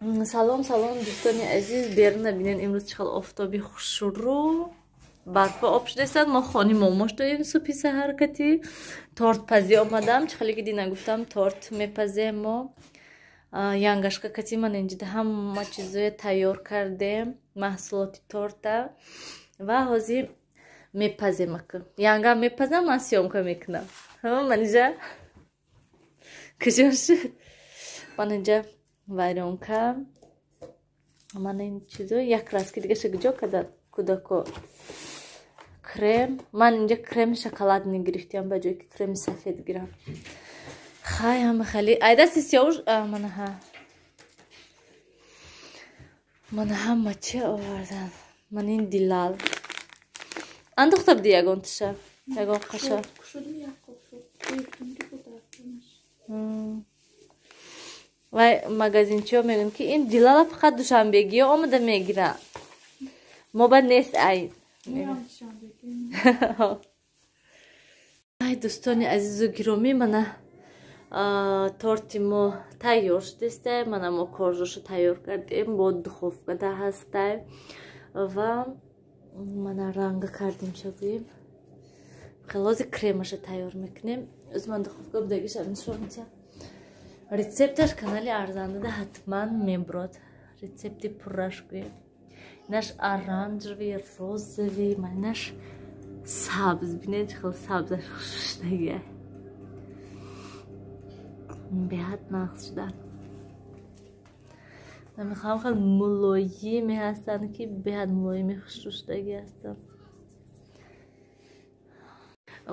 салом дӯстони азиз, берун набинен имрӯз чӣ хел офтоби хушрӯ барфа об шудастанд. мо хони момош доим субҳи саҳаркатӣ тортпазӣ омадам. чӣ хеле гидӣ нагуфтам торт мепазем мо. янгашка кати ман инҷида ҳама чизое тайёр кардем, маҳсулоти торта ва ҳозир мепазем. Янгам мепазам, ман сёмка мекунам. Манижа куҷо шуд? Манижа вайронка мана ин чизо як раски дигаша куҷо кадар кудако крем. ман инҷа креми шоколадни гирифтиам ба ҷое ки креми сафед гирам. хай ҳама хали айда сисёуш мана ҳама чӣ овардан. мана ин дилал андохта буди ягон тиша ягон қаша вай магазинчиҳо мегӯям ки ин дилала фақат душанбегиҳо омада мегиранд, мо ба нест ай. ай дӯстони азизу гиромӣ, мана торти мо тайёр шудастай. мана мо коржошо тайёр кардем, бо духовкада ҳастай ва мана ранга кардем шагӯем. хелози кремаша тайёр мекунем. оз ман духовка будагиша нишон медиҳам. рецепташ канали арзандада ҳатман мебурад. рецепти пурраш гӯем. инаш оранжевый, розовый, манаш сабз. бинед чӣ хел сабзаш хушштагиай. беҳад нағз шудан. ман мехоҳам хел мулоиме ҳастанд ки беҳад мулоими хушштагӣ ҳастанд.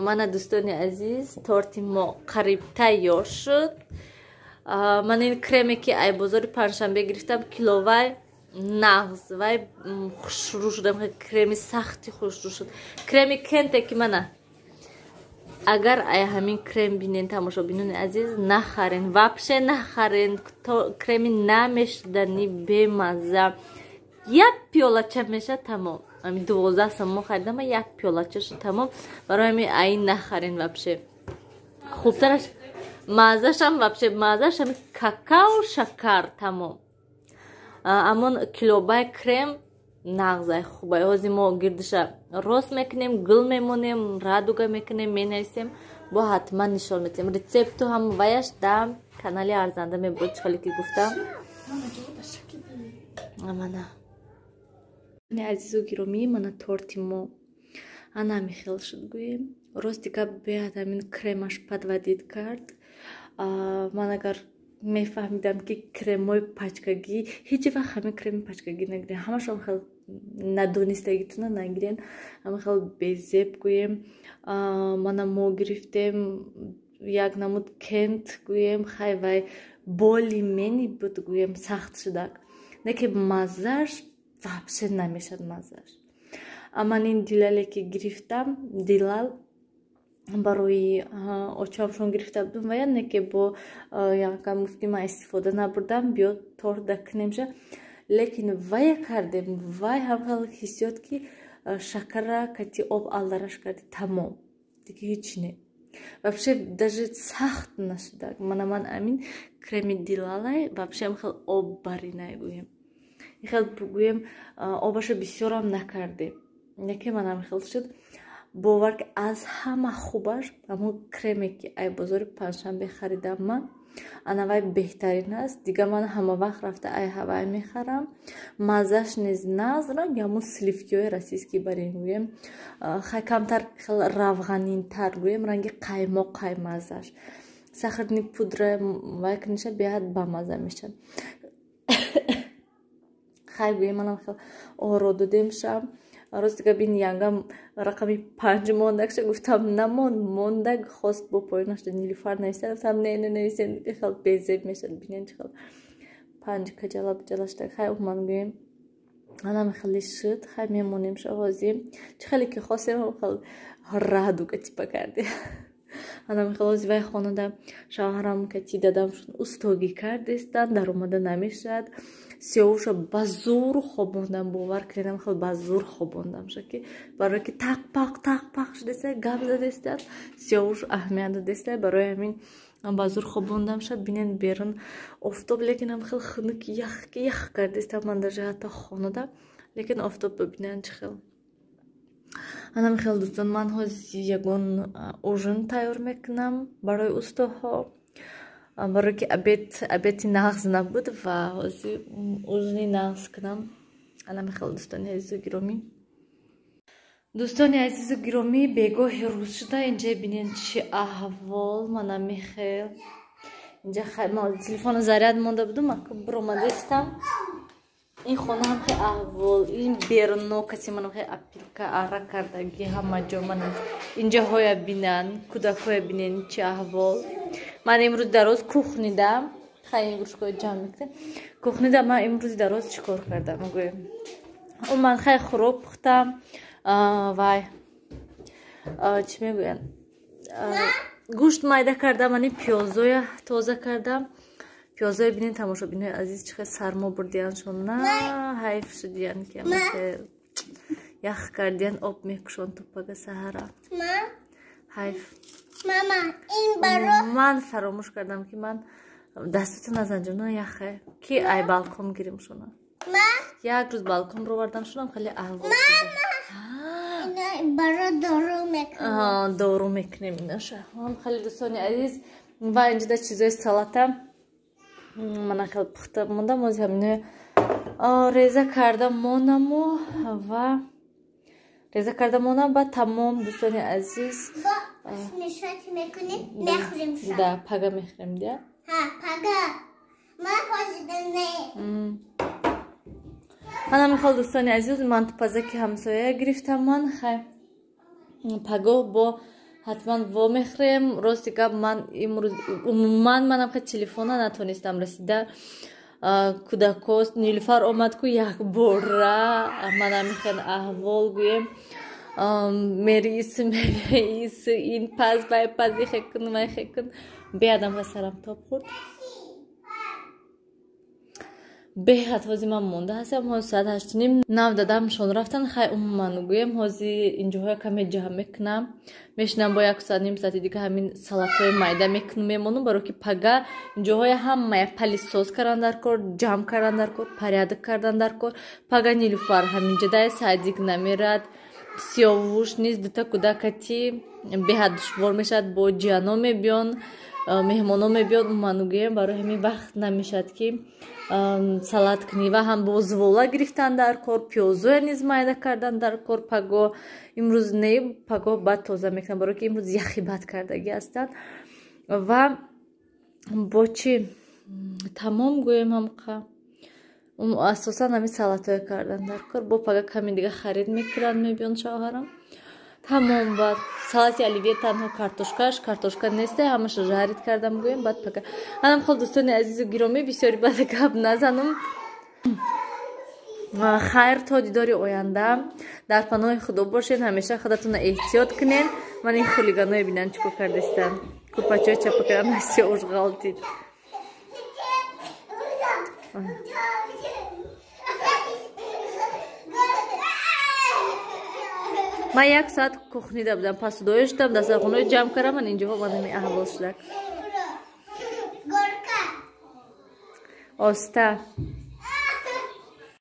мана дӯстони азиз, торти мо қариб тайёр шуд. ман ин креме ки ай бозори панҷшанбе гирифтам, киловай нағз, вай хушрӯ шудам. креми сахти хушрӯ шуд. креми кенте ки мана агар ай ҳамин крем бинен, тамошобинони азиз, нахарен, вапше нахарен. креми намешудани бемазза. як пиёлача меша тамом. ами 12 сом мо харидам, як пиёлача шуд тамом. барои ами ай нахарен вапше. хубтараш маззашам вапше маззаш ами какао шакар тамом. амон килобай крем нағзай хубай. ҳозир мо гирдиша рост мекунем, гул мемонем, радуга мекунем, менависем, бо ҳатман нишон метем. рецепту ҳам ваяш дар канали арзанда мебурад. чӣ хеле ки гуфтам. мана азизу гиромӣ, мана торти мо ана ҳамин шуд гӯем. рости гап беҳад ҳамин кремаш подводит кард. ман агар мефаҳмидам ки кремои пачкагӣ ҳеҷ вақт ҳамин креми пачкагӣ нагирен, ҳамашон хел надонистагитона нагирен, ҳама хел безеб гӯем. мана мо гирифтем як намуд кент гӯем, хай вай боли мени буд гӯем, сахт шудак, не ки маззаш вапше намешад маззаш. ман ин дилале ки гирифтам, дилал барои очамшон гирифта будам ва яне ки бо якам гуфт ки ман истифода набурдам, биё торт дакунемша. лекин вая кардем, вай ҳамхел ҳиссиёт ки шакара кати об алдараш карди тамом, диги ҳеҷ не. вообще даже сахт нашудак. ман амин креми дилалай вообще ҳамхел об барӣ нагӯем. хел гӯем обаша бисёрам накардем. яке ман ҳамхел шуд. бовар ки аз ҳама хубаш ҳамон креме ки ай бозори панҷшанбе харидам ман, ана вай беҳтарин аст. дига ман ҳама вақт рафта ай ҳавай мехарам. маззаш низ нағз, ранги ҳамон сливкиҳои российский барин гӯем. хай камтар хел равғанинтар гӯем, ранги қаймоқ маззаш. сахарни пудра вай кuniша беҳад бамазза мешад. хай гӯем манам хел орода шам. рост дига бин янгам рақами 5 мондагша гуфтам намон, мондаг хост бо поёнаш нилуфар нависта. гуфтам не нависен, хел безеб мешад. бинен чӣ хел 5 каҷалаштак. хай уман гӯем анам хели шуд. хай мемонем ша ҳозир чӣ хеле ки хостем хел радуга типа карде. анам хел ҳозир вай хонада шавҳарам кати дадам шуд устогӣ кардестан, даромада намешад. сиёвуша ба зур хобондам, бовар кардам хел ба зур хобондам шаки, барои ки так пақ шудеста, гап задеста, сиёвуш аҳамият дадеста. барои ҳамин ба зур хобондам шаб бинен берун офтоб лекин ам хел хунук ях кардистам ман дар ҷиҳата хонада лекин офтоб бибинан чӣ хел анам хел дӯстон ман ҳозир ягон ужин тайёр мекунам барои устуҳо барое ки обеди нағз набуд ва ҳозир ужини нағз кунам анам хел дӯстони азизу гиромӣ дӯстони азизу гиромӣ бегоҳи рӯз шуда инҷа бинен чӣ аҳвол манам мехел инҷа телефону заряд монда будум ака биромадастам ин хона ҳам хе аҳвол ин беруно каси манам хе апилка ара кардаги ҳама ҷо манам инҷаҳоя бинан кӯдакҳоя бинен чӣ аҳвол ман имрӯз дароз кухнидам хайин гӯшкои ҷамъ мекунем кухнида ман имрӯзи дароз чӣ кор кардам гӯем ман хай хӯрок пухтам вай чӣ мегӯянд гӯшт майда кардам ани пиёзоя тоза кардам пиёзоя бинен тамошобинои азиз чӣ хел сармо бурдияншон на ҳайф шудиян ки ях кардиян об мекушон тупага саҳара ҳайф ман фаромӯш кардам ки ман дастуту назанҷона яхе ки ай балкон гирим шуна як рӯз балкон ровардам шунам хеле аҳвол дору мекунем инаша хеле дӯстони азиз ва инҷода чизои салата мана хел пухта мондам ози ҳамино реза карда монаму ва реза карда монам ва тамом дӯстони азиз да пага мехӯрем да манам мехол дӯстони азиз ман тупазаки ҳамсоя гирифтам ман хай пагоҳ бо ҳатман вомехӯрем рости гап ман имрӯз умуман манам хе телефона натонистам расида кӯдако нилуфар омад ку якбора манам мехен аҳвол гӯем мериису мериису ин паз вай паз ихекун май хекун беадам ва сарам тоб хӯрд беҳад ҳозир ман монда ҳастам ҳозир саат 8:30 нав дадамшон рафтан хай умуман гӯем ҳозир инҷоҳоя каме ҷамъ мекунам мешинам бо 1 саати дига ҳамин салатҳои майда мекунам мемонам баро ки пага инҷоҳоя ҳамая палисоз кардан дар кор ҷамъ кардан дар кор порядок кардан дар кор пага нилуфар ҳаминҷадай садик намерад сиёвуш низ дута кӯдакати беҳад душвор мешавад бо ҷияно мебиён меҳмоно мебиёд умуман гӯем барои ҳамин вақт намешавад ки салат кунӣ ва ҳам бозвола гирифтан дар кор пиёзоя низ майда кардан дар кор паго имрӯз не паго бад тоза мекунам барое ки имрӯз яхи бад кардагӣ ҳастанд ва бо чӣ тамом гӯем ҳамқа асосан ҳамин салатоя кардан дар кор бо пага ками дига харид мекунад мебиён шоҳарам тамом бад салати оливье танҳо картошка несте ҳамаша жарид кардам гӯем бад пага анам хол дӯстони азизу гиромӣ бисёри баъд гап назанам хайр то дидори оянда дар паноҳи худо бошед ҳамеша худатонро эҳтиёт кунед ман ин хулиганоя бинан чӣ кор кардастан курпачаи чапа кардан ҳасти ошғалтид ман 1 соат кухнида будам пасудоя шудам дастархонаро ҷамъ кардам ман инҷоҳо манами аҳвол шудак оста